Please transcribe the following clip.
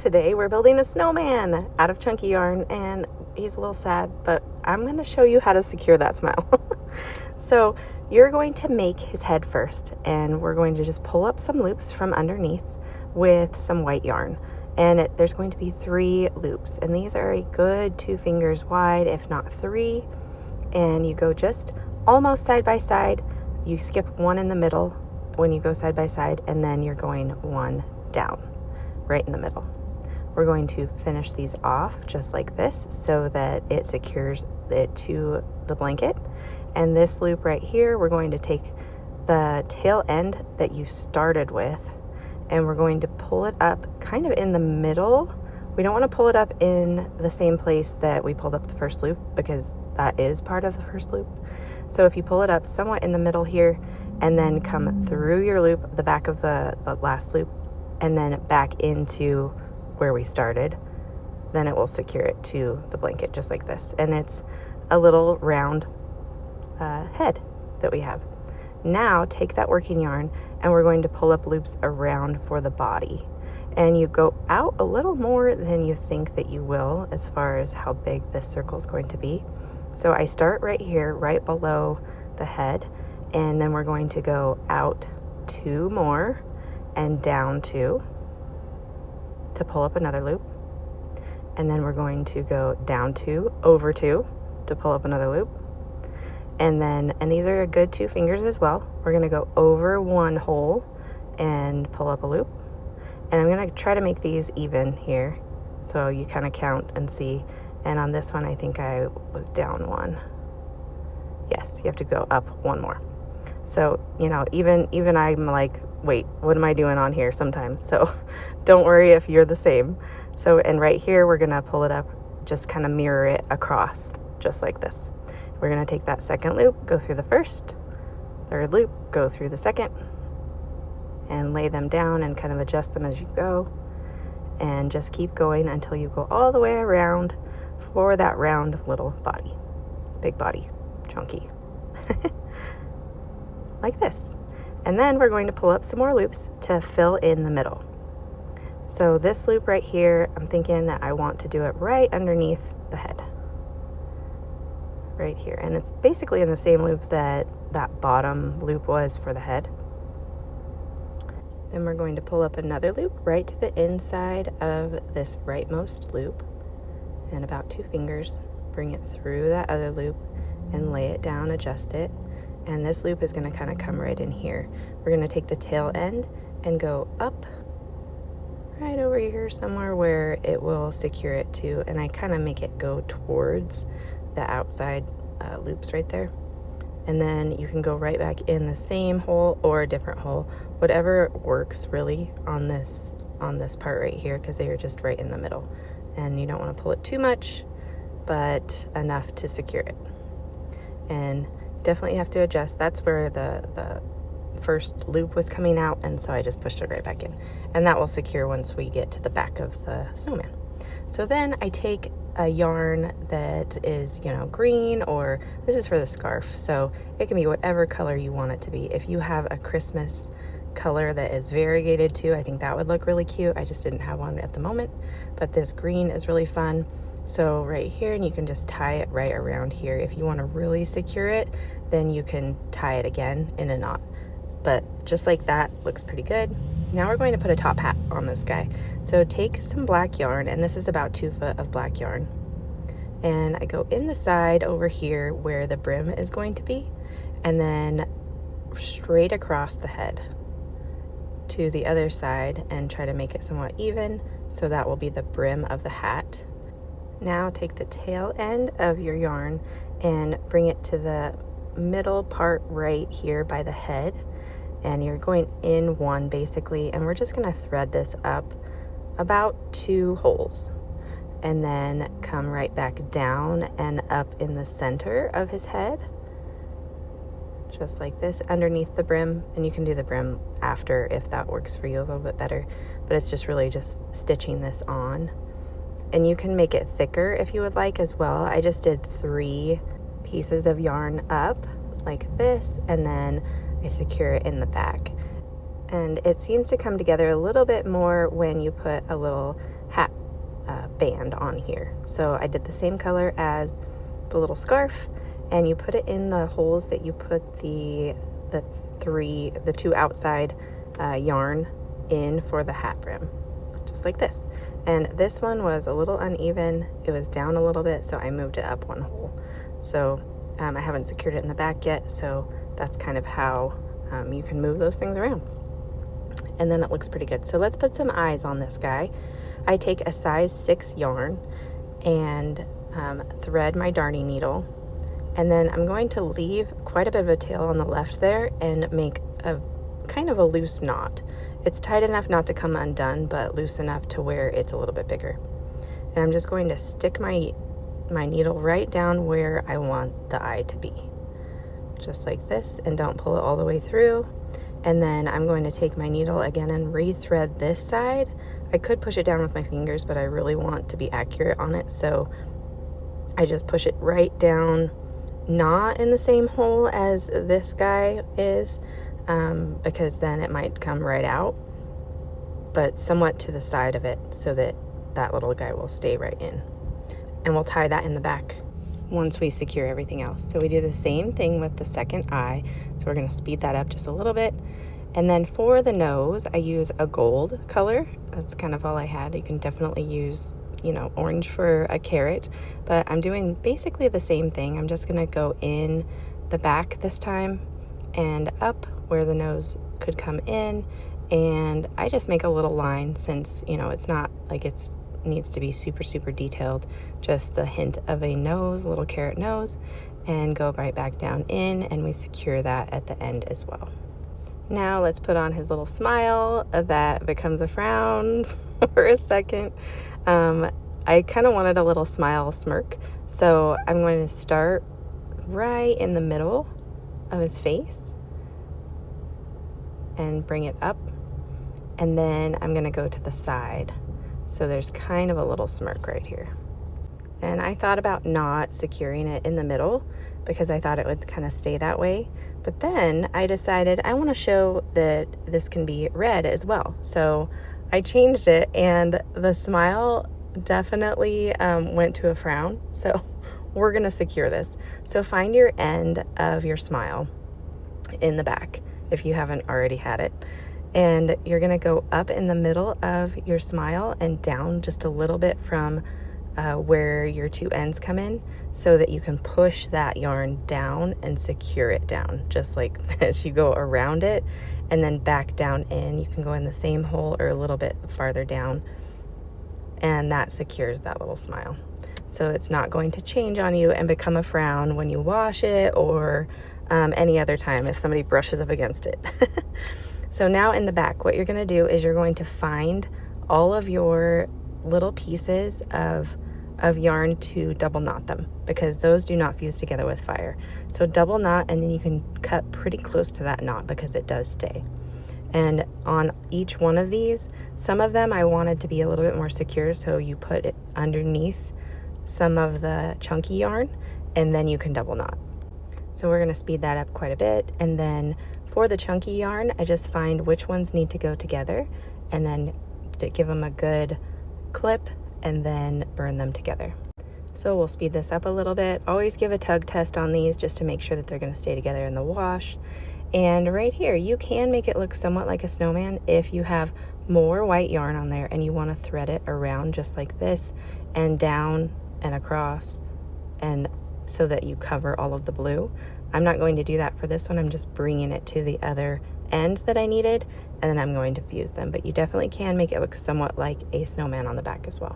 Today we're building a snowman out of chunky yarn, and he's a little sad, but I'm going to show you how to secure that smile. So you're going to make his head first, and we're going to just pull up some loops from underneath with some white yarn. And there's going to be 3 loops, and these are a good 2 fingers wide, if not 3. And you go just almost side by side. You skip one in the middle when you go side by side, and then you're going one down right in the middle. We're going to finish these off just like this so that it secures it to the blanket. And this loop right here, we're going to take the tail end that you started with, and we're going to pull it up kind of in the middle. We don't want to pull it up in the same place that we pulled up the first loop, because that is part of the first loop. So if you pull it up somewhat in the middle here, and then come through your loop, the back of the last loop, and then back into where we started, then it will secure it to the blanket just like this. And it's a little round head that we have. Now take that working yarn, and we're going to pull up loops around for the body. And you go out a little more than you think that you will as far as how big this circle is going to be. So I start right here, right below the head, and then we're going to go out 2 more and down 2 to pull up another loop. And then we're going to go down 2, over 2 to pull up another loop. And these are a good 2 fingers as well. We're going to go over 1 hole and pull up a loop. And I'm going to try to make these even here, so you kind of count and see. And on this one, I think I was down 1. Yes, you have to go up 1 more. So, you know, even I'm like, wait, what am I doing on here sometimes? So don't worry if you're the same. So, and right here, we're going to pull it up, just kind of mirror it across, just like this. We're going to take that second loop, go through the first, third loop, go through the second, and lay them down and kind of adjust them as you go. And just keep going until you go all the way around for that round little body. Big body, chunky. Like this. And then we're going to pull up some more loops to fill in the middle. So this loop right here, I'm thinking that I want to do it right underneath the head. Right here. And it's basically in the same loop that that bottom loop was for the head. Then we're going to pull up another loop right to the inside of this rightmost loop, and about 2 fingers, bring it through that other loop and lay it down, adjust it. And this loop is going to kind of come right in here. We're going to take the tail end and go up right over here somewhere where it will secure it to, and I kind of make it go towards the outside loops right there. And then you can go right back in the same hole or a different hole, whatever works really on this part right here, because they are just right in the middle. And you don't want to pull it too much, but enough to secure it. And definitely have to adjust. That's where the first loop was coming out, and so I just pushed it right back in. And that will secure once we get to the back of the snowman. So then I take a yarn that is, you know, green, or this is for the scarf, so it can be whatever color you want it to be. If you have a Christmas color that is variegated too, I think that would look really cute. I just didn't have one at the moment, but this green is really fun. So right here, and you can just tie it right around here. If you want to really secure it, then you can tie it again in a knot. But just like that, looks pretty good. Now we're going to put a top hat on this guy. So take some black yarn, and this is about 2 foot of black yarn. And I go in the side over here where the brim is going to be, and then straight across the head to the other side and try to make it somewhat even. So that will be the brim of the hat. Now take the tail end of your yarn and bring it to the middle part right here by the head, and you're going in 1 basically, and we're just going to thread this up about 2 holes, and then come right back down and up in the center of his head, just like this, underneath the brim. And you can do the brim after if that works for you a little bit better, but it's just really just stitching this on. And you can make it thicker if you would like as well. I just did 3 pieces of yarn up like this, and then I secure it in the back. And it seems to come together a little bit more when you put a little hat band on here. So I did the same color as the little scarf, and you put it in the holes that you put the two outside yarn in for the hat brim, just like this. And this one was a little uneven. It was down a little bit, so I moved it up one hole. So I haven't secured it in the back yet, so that's kind of how you can move those things around. And then it looks pretty good. So let's put some eyes on this guy. I take a size 6 yarn and thread my darning needle, and then I'm going to leave quite a bit of a tail on the left there and make a kind of a loose knot. It's tight enough not to come undone, but loose enough to where it's a little bit bigger. And I'm just going to stick my needle right down where I want the eye to be, just like this, and don't pull it all the way through. And then I'm going to take my needle again and rethread this side. I could push it down with my fingers, but I really want to be accurate on it, so I just push it right down, not in the same hole as this guy is, because then it might come right out, but somewhat to the side of it so that that little guy will stay right in. And we'll tie that in the back once we secure everything else. So we do the same thing with the second eye. So we're going to speed that up just a little bit. And then for the nose, I use a gold color. That's kind of all I had. You can definitely use, you know, orange for a carrot, but I'm doing basically the same thing. I'm just going to go in the back this time and up where the nose could come in. And I just make a little line, since, you know, it's not like it's needs to be super detailed, just the hint of a nose, a little carrot nose, and go right back down in, and we secure that at the end as well. Now let's put on his little smile that becomes a frown for a second. I kind of wanted a little smile smirk, so I'm going to start right in the middle of his face and bring it up, and then I'm going to go to the side. So there's kind of a little smirk right here. And I thought about not securing it in the middle because I thought it would kind of stay that way. But then I decided I want to show that this can be red as well. So I changed it, and the smile definitely went to a frown. So we're going to secure this. So find your end of your smile in the back if you haven't already had it. And you're gonna go up in the middle of your smile and down just a little bit from where your two ends come in, so that you can push that yarn down and secure it down, just like this. You go around it and then back down in. You can go in the same hole or a little bit farther down, and that secures that little smile. So it's not going to change on you and become a frown when you wash it, or any other time if somebody brushes up against it. So now in the back, what you're going to do is you're going to find all of your little pieces of yarn to double knot them, because those do not fuse together with fire. So double knot, and then you can cut pretty close to that knot because it does stay. And on each one of these, some of them I wanted to be a little bit more secure, so you put it underneath some of the chunky yarn, and then you can double knot. So we're going to speed that up quite a bit, and then for the chunky yarn, I just find which ones need to go together, and then to give them a good clip, and then burn them together. So we'll speed this up a little bit. Always give a tug test on these just to make sure that they're going to stay together in the wash. And right here, you can make it look somewhat like a snowman if you have more white yarn on there and you want to thread it around just like this, and down and across, and so that you cover all of the blue. I'm not going to do that for this one. I'm just bringing it to the other end that I needed, and then I'm going to fuse them. But you definitely can make it look somewhat like a snowman on the back as well.